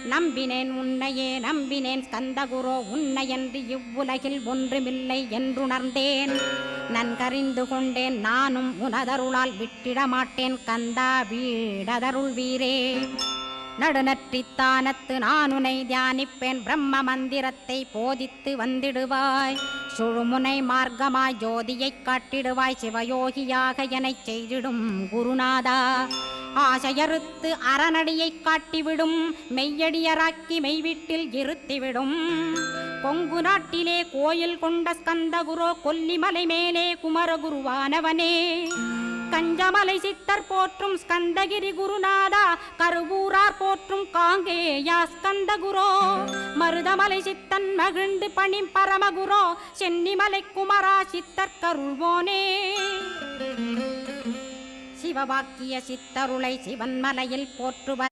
நம்பினேன் உன்னையே நம்பினேன் ஸ்கந்தகுரோ உன்னையன்றி இவ்வுலகில் ஒன்றுமில்லை என்றுணர்ந்தேன். நன்கறிந்து கொண்டேன் நானும் உனதருளால் விட்டிட மாட்டேன் கந்தா வீடதருள் வீரே. நடுநற்றித்தானத்து நானுனை தியானிப்பேன் பிரம்ம மந்திரத்தை போதித்து வந்திடுவாய். சுழுமுனை மார்க்கமாய் ஜோதியைக் காட்டிடுவாய் சிவயோகியாக எனச் செய்திடும் குருநாதா. ஆசையறுத்து அறநடியைக் காட்டிவிடும் மெய்யடியராக்கி மெய்வீட்டில் இருத்திவிடும். கொங்கு நாட்டிலே கோயில் கொண்ட ஸ்கந்தகுரோ கொல்லிமலை மேலே குமரகுருவானவனே. கஞ்சமலை சித்தர் போற்றும் ஸ்கந்தகிரி குருநாதா கருவூரார் போற்றும் காங்கேயா ஸ்கந்தகுரோ. மருதமலை சித்தன் மகிழ்ந்து பணிம் பரமகுரோ சென்னிமலை குமரா சித்தர் கருள்வோனே. சிவவாக்கிய சித்தருளை சிவன்மலையில் போற்றுவர்